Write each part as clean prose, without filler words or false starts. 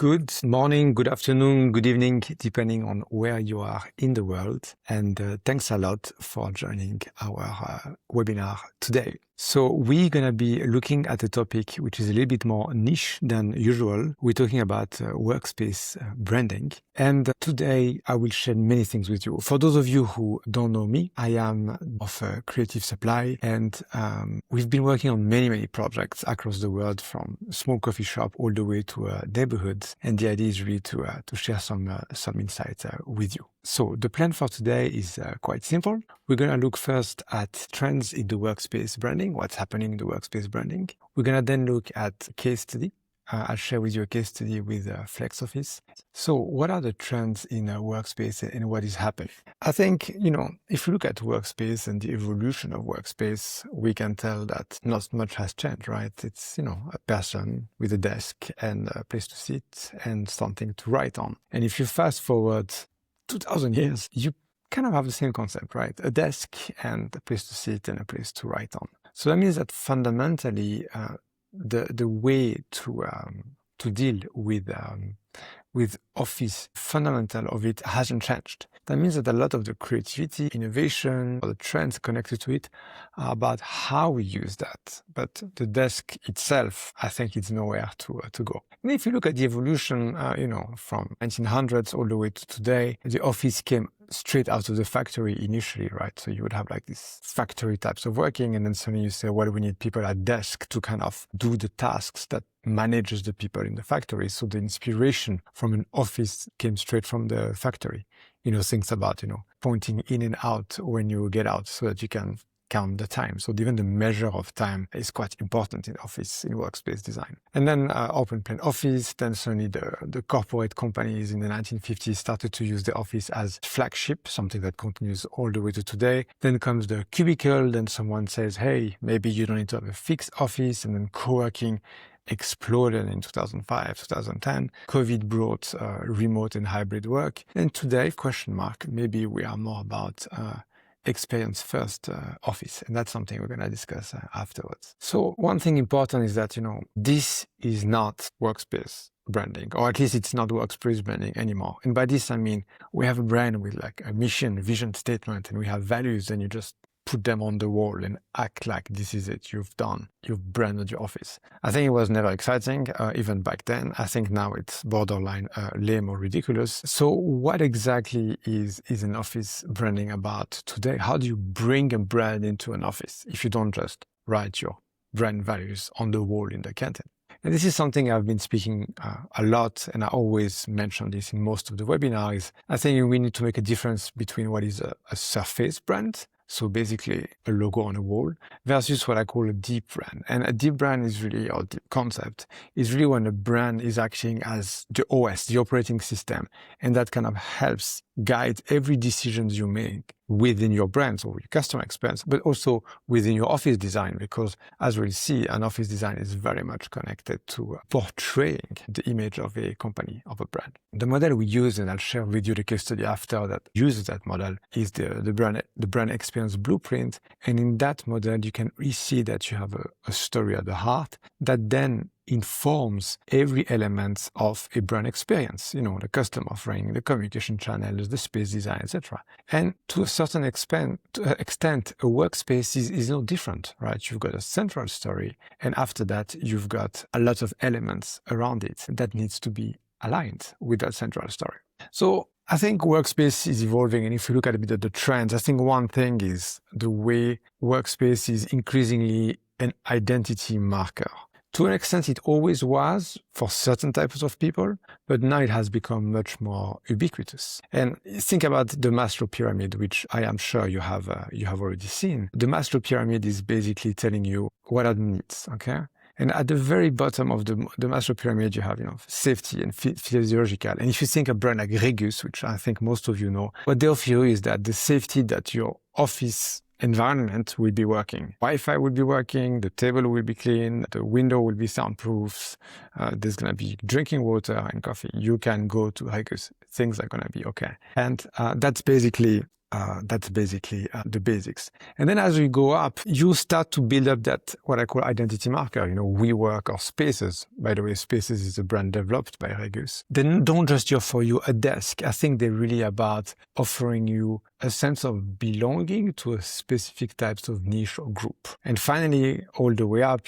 Good morning, good afternoon, good evening, depending on where you are in the world. And thanks a lot for joining our webinar today. So we're going to be looking at a topic which is a little bit more niche than usual. We're talking about workspace branding. And today I will share many things with you. For those of you who don't know me, I am of Creative Supply, and we've been working on many projects across the world, from small coffee shop all the way to neighborhoods. And the idea is really to share some insights with you. So the plan for today is quite simple. We're going to look first at trends in the workspace branding, what's happening in the workspace branding. We're going to then look at case study. I'll share with you a case study with FlexOffice. So what are the trends in a workspace and what is happening? I think, if you look at workspace and the evolution of workspace, we can tell that not much has changed, right? It's, a person with a desk and a place to sit and something to write on. And if you fast forward 2000 years, you kind of have the same concept, right? A desk and a place to sit and a place to write on. So that means that fundamentally, the way to deal with Office, fundamental of it hasn't changed. That means that a lot of the creativity, innovation, or the trends connected to it are about how we use that. But the desk itself, I think it's nowhere to go. And if you look at the evolution, from 1900s all the way to today, the office came straight out of the factory initially, right? So you would have like these factory types of working, and then suddenly you say, well, we need people at desk to kind of do the tasks that manages the people in the factory. So the inspiration from an office came straight from the factory. Things about, pointing in and out when you get out so that you can count the time. So even the measure of time is quite important in office, in workspace design. And then open plan office, then suddenly the corporate companies in the 1950s started to use the office as flagship, something that continues all the way to today. Then comes the cubicle, then someone says, hey, maybe you don't need to have a fixed office, and then co-working exploded in 2005, 2010. COVID brought remote and hybrid work. And today, maybe we are more about experience first office. And that's something we're going to discuss afterwards. So one thing important is that, this is not workspace branding, or at least it's not workspace branding anymore. And by this, I mean, we have a brand with like a mission, vision statement, and we have values, and you just put them on the wall and act like this is it. You've branded your office. I think it was never exciting, even back then. I think now it's borderline lame or ridiculous. So what exactly is an office branding about today? How do you bring a brand into an office if you don't just write your brand values on the wall in the canteen? And this is something I've been speaking a lot, and I always mention this in most of the webinars. I think we need to make a difference between what is a surface brand, so basically a logo on a wall, versus what I call a deep brand. And a deep brand is really, or deep concept, is really when a brand is acting as the OS, the operating system, and that kind of helps guide every decision you make within your brand, so your customer experience, but also within your office design, because as we'll see, an office design is very much connected to portraying the image of a company, of a brand. The model we use, and I'll share with you the case study after that uses that model, is the brand experience blueprint. And in that model, you can really see that you have a story at the heart that then informs every element of a brand experience, the customer offering, the communication channels, the space design, etc. And to a certain extent, a workspace is no different, right? You've got a central story, and after that, you've got a lot of elements around it that needs to be aligned with that central story. So I think workspace is evolving, and if you look at a bit of the trends, I think one thing is the way workspace is increasingly an identity marker. To an extent, it always was for certain types of people, but now it has become much more ubiquitous. And think about the Maslow pyramid, which I am sure you have already seen. The Maslow pyramid is basically telling you what are the needs, okay? And at the very bottom of the Maslow pyramid, you have, safety and physiological. And if you think a brand like Regus, which I think most of you know, what they offer you is that the safety that your office environment will be working. Wi-Fi will be working, the table will be clean, the window will be soundproof, there's going to be drinking water and coffee. You can go to Regus. Things are going to be okay. And that's basically That's basically the basics. And then as we go up, you start to build up that what I call identity marker, WeWork or Spaces. By the way, Spaces is a brand developed by Regus. They don't just offer you a desk. I think they're really about offering you a sense of belonging to a specific types of niche or group. And finally, all the way up,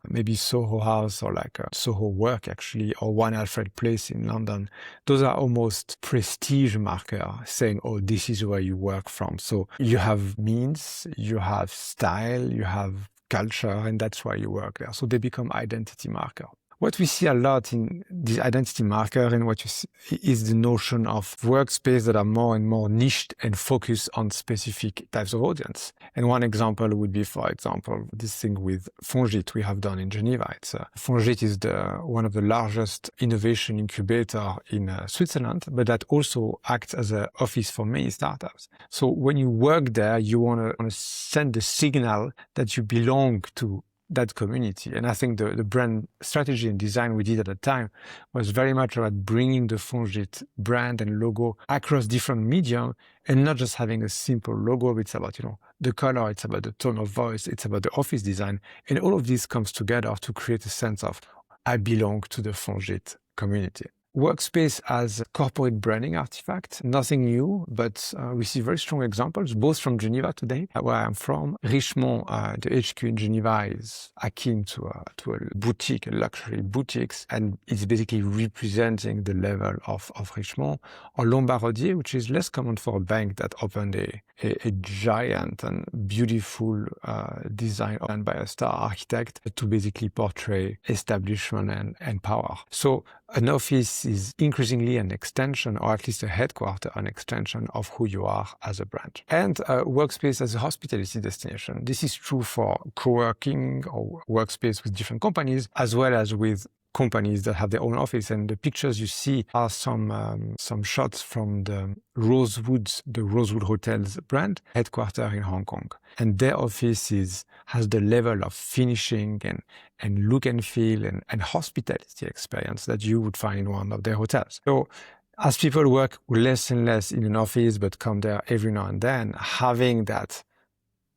maybe Soho House or like a Soho Work actually, or One Alfred Place in London. Those are almost prestige marker saying, oh, this is where you work from. So you have means, you have style, you have culture, and that's why you work there. So they become identity marker. What we see a lot in this identity marker and what you see is the notion of workspace that are more and more niched and focused on specific types of audience. And one example would be, for example, this thing with Fongit we have done in Geneva. Fongit is one of the largest innovation incubator in Switzerland, but that also acts as an office for many startups. So when you work there, you want to send the signal that you belong to that community. And I think the brand strategy and design we did at the time was very much about bringing the Fongit brand and logo across different media and not just having a simple logo. It's about, the color, it's about the tone of voice, it's about the office design. And all of this comes together to create a sense of, I belong to the Fongit community. Workspace as a corporate branding artifact, nothing new, but we see very strong examples, both from Geneva today, where I'm from. Richemont, the HQ in Geneva, is akin to a boutique, a luxury boutiques, and it's basically representing the level of Richemont. Or Lombardier, which is less common for a bank that opened a giant and beautiful design done by a star architect to basically portray establishment and power. So an office is increasingly an extension, or at least a headquarter, an extension of who you are as a brand. And Workspace as a hospitality destination. This is true for co-working or workspace with different companies, as well as with companies that have their own office. And the pictures you see are some shots from the Rosewood Hotels brand, headquarter in Hong Kong. And their office has the level of finishing and look and feel and hospitality experience that you would find in one of their hotels. So as people work less and less in an office, but come there every now and then, having that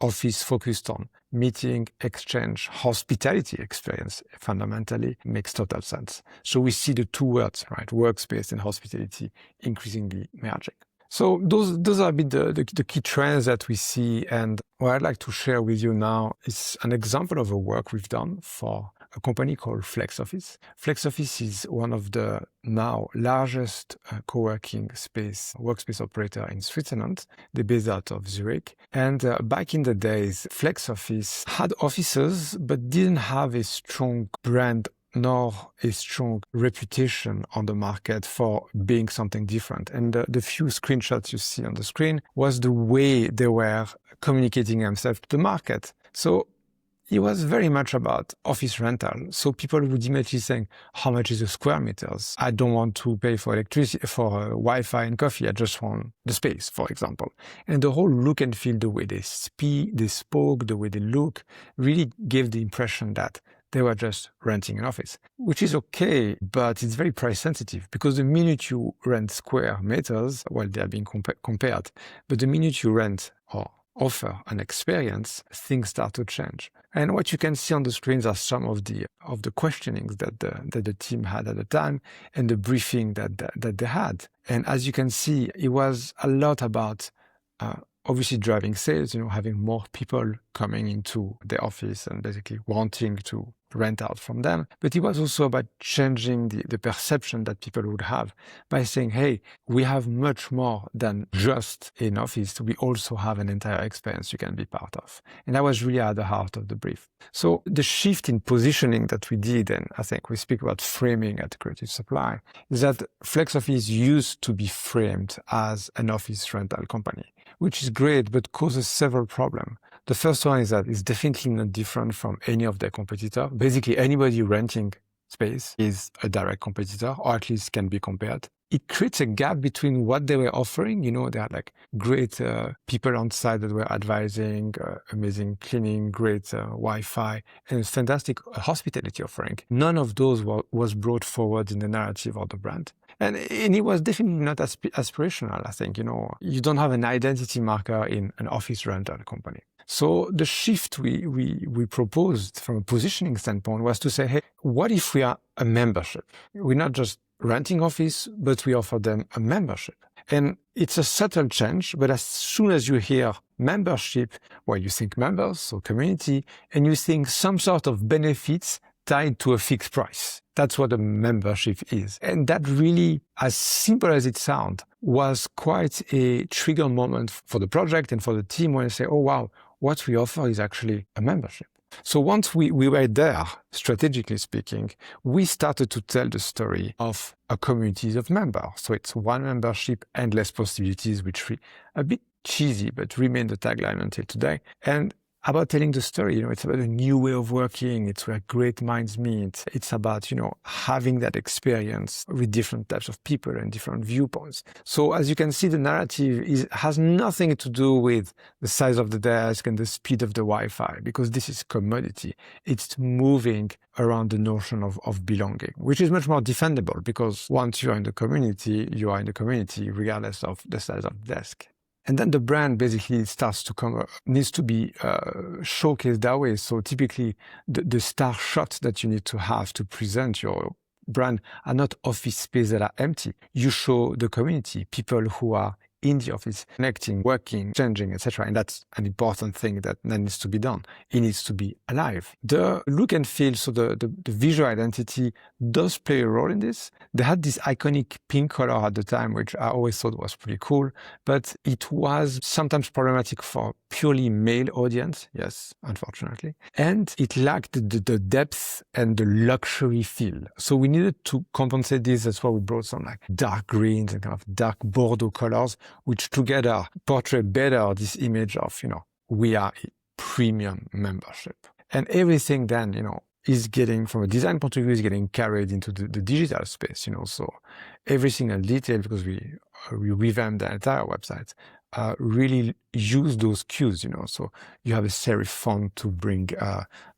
office focused on meeting, exchange, hospitality experience fundamentally makes total sense. So we see the two words, right? Workspace and hospitality increasingly merging. So those are a bit the key trends that we see. And what I'd like to share with you now is an example of a work we've done for a company called FlexOffice. FlexOffice is one of the now largest co-working workspace operator in Switzerland. They're based out of Zurich. And back in the days, FlexOffice had offices, but didn't have a strong brand nor a strong reputation on the market for being something different. And the few screenshots you see on the screen was the way they were communicating themselves to the market. So it was very much about office rental. So people would immediately saying, how much is a square meters? I don't want to pay for electricity, for Wi-Fi and coffee. I just want the space, for example. And the whole look and feel, the way they spoke, the way they look, really gave the impression that they were just renting an office, which is okay, but it's very price sensitive because the minute you rent square meters, well, they are being compared, but the minute you rent or offer an experience, things start to change. And what you can see on the screens are some of the questionings that the team had at the time and the briefing that they had. And as you can see, it was a lot about obviously driving sales, having more people coming into the office and basically wanting to rent out from them. But it was also about changing the perception that people would have by saying, hey, we have much more than just an office. We also have an entire experience you can be part of. And that was really at the heart of the brief. So the shift in positioning that we did, and I think we speak about framing at Creative Supply, is that FlexOffice used to be framed as an office rental company, which is great, but causes several problems. The first one is that it's definitely not different from any of their competitors. Basically, anybody renting space is a direct competitor, or at least can be compared. It creates a gap between what they were offering. They are like great people on site that were advising, amazing cleaning, great Wi-Fi, and fantastic hospitality offering. None of those was brought forward in the narrative of the brand. And it was definitely not aspirational, I think. You don't have an identity marker in an office rental company. So the shift we proposed from a positioning standpoint was to say, hey, what if we are a membership? We're not just renting office, but we offer them a membership. And it's a subtle change, but as soon as you hear membership, well, you think members, so community, and you think some sort of benefits tied to a fixed price. That's what a membership is. And that really, as simple as it sounds, was quite a trigger moment for the project and for the team when they say, oh, wow, what we offer is actually a membership. So once we were there, strategically speaking, we started to tell the story of a community of members. So it's one membership, endless possibilities, which a bit cheesy, but remain the tagline until today. And about telling the story, it's about a new way of working. It's where great minds meet. It's about, having that experience with different types of people and different viewpoints. So as you can see, the narrative has nothing to do with the size of the desk and the speed of the Wi-Fi, because this is commodity. It's moving around the notion of belonging, which is much more defendable, because once you are in the community, you are in the community regardless of the size of the desk. And then the brand basically starts to needs to be showcased that way. So typically the star shots that you need to have to present your brand are not office space that are empty. You show the community, people who are in the office, connecting, working, changing, etc. And that's an important thing that needs to be done. It needs to be alive. The look and feel, so the visual identity does play a role in this. They had this iconic pink color at the time, which I always thought was pretty cool, but it was sometimes problematic for purely male audience, yes, unfortunately. And it lacked the depth and the luxury feel. So we needed to compensate this. That's why we brought some like dark greens and kind of dark Bordeaux colors, which together portray better this image of, we are a premium membership. And everything then, is getting, from a design point of view, is getting carried into the digital space, so every single detail, because we revamped the entire website, really use those cues, so you have a serif font to bring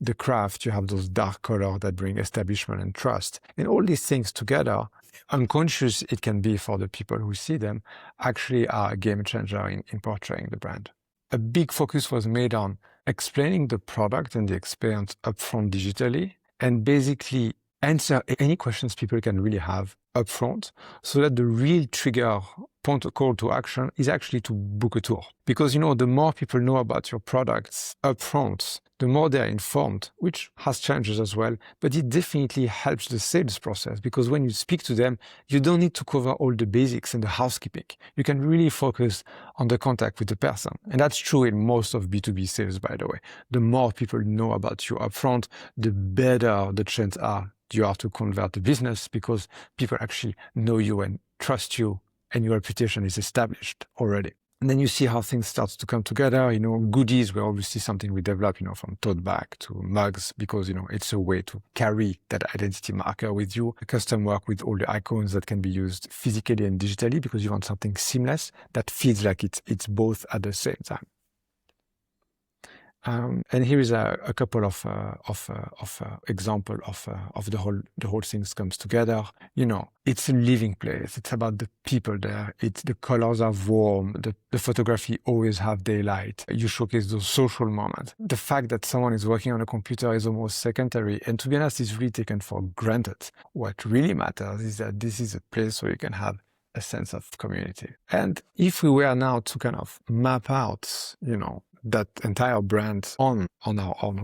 the craft, you have those dark colors that bring establishment and trust, and all these things together, unconscious it can be for the people who see them, actually are a game changer in portraying the brand. A big focus was made on explaining the product and the experience upfront digitally, and basically answer any questions people can really have upfront, so that the real trigger point of call to action is actually to book a tour. Because, the more people know about your products upfront, the more they're informed, which has changes as well, but it definitely helps the sales process, because when you speak to them, you don't need to cover all the basics and the housekeeping. You can really focus on the contact with the person. And that's true in most of B2B sales, by the way. The more people know about you upfront, the better the chances are you are to convert the business, because people actually know you and trust you, and your reputation is established already. And then you see how things start to come together. Goodies were obviously something we developed, from tote bag to mugs, because, it's a way to carry that identity marker with you. Custom work with all the icons that can be used physically and digitally, because you want something seamless that feels like it's both at the same time. And here is a couple of example of the whole things comes together. It's a living place. It's about the people there. The colors are warm. The photography always have daylight. You showcase those social moments. The fact that someone is working on a computer is almost secondary. And to be honest, it's really taken for granted. What really matters is that this is a place where you can have a sense of community. And if we were now to kind of map out, that entire brand on our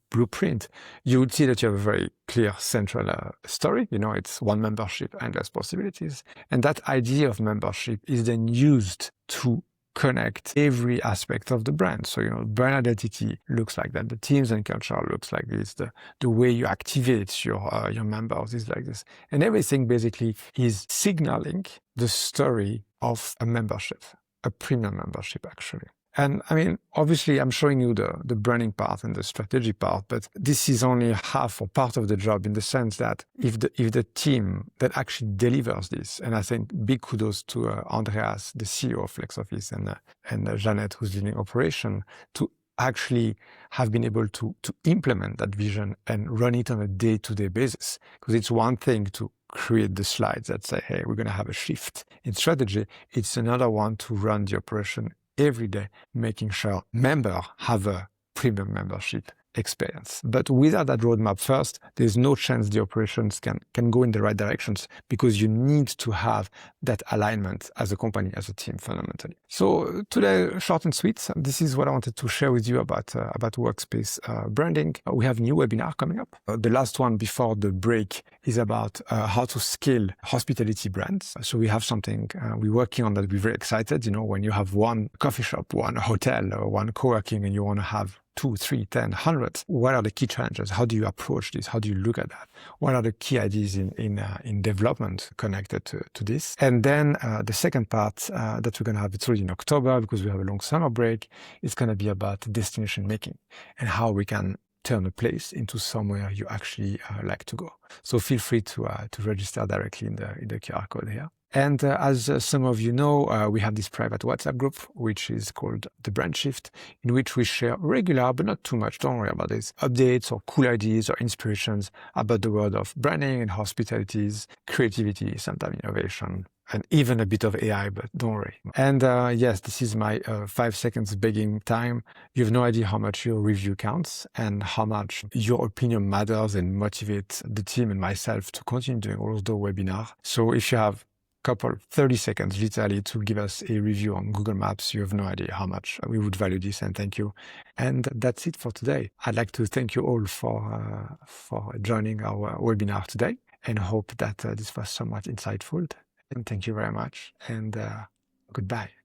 blueprint, you would see that you have a very clear central story. It's one membership, endless possibilities. And that idea of membership is then used to connect every aspect of the brand. So, brand identity looks like that. The teams and culture looks like this. The way you activate your members is like this. And everything basically is signaling the story of a membership, a premium membership, actually. And obviously I'm showing you the branding part and the strategy part, but this is only half or part of the job, in the sense that if the team that actually delivers this, and I think big kudos to Andreas, the CEO of FlexOffice, and Jeanette, who's leading operation, to actually have been able to implement that vision and run it on a day-to-day basis. Because it's one thing to create the slides that say, hey, we're going to have a shift in strategy. It's another one to run the operation every day, making sure members have a premium membership experience. But without that roadmap first, there's no chance the operations can go in the right directions, because you need to have that alignment as a company, as a team, fundamentally. So today, short and sweet, this is what I wanted to share with you about Workspace branding. We have a new webinar coming up. The last one before the break is about how to scale hospitality brands. So we have something we're working on that we're very excited. You know, when you have one coffee shop, one hotel, or one co-working, and you want to have 2, 3, 10, 100. What are the key challenges? How do you approach this? How do you look at that? What are the key ideas in development connected to this? And then the second part that we're going to have, it's already in October because we have a long summer break, is going to be about destination making and how we can turn a place into somewhere you actually like to go. So feel free to register directly in the QR code here. And as some of you know, we have this private WhatsApp group, which is called The Brand Shift, in which we share regular, but not too much, don't worry about this, updates or cool ideas or inspirations about the world of branding and hospitalities, creativity, sometimes innovation, and even a bit of AI, but don't worry. And yes, this is my 5 seconds begging time. You have no idea how much your review counts and how much your opinion matters and motivates the team and myself to continue doing all of the webinars. So if you have couple 30 seconds literally to give us a review on Google Maps, you have no idea how much we would value this, and thank you. And that's it for today. I'd like to thank you all for joining our webinar today, and hope that this was somewhat insightful. And thank you very much, and goodbye.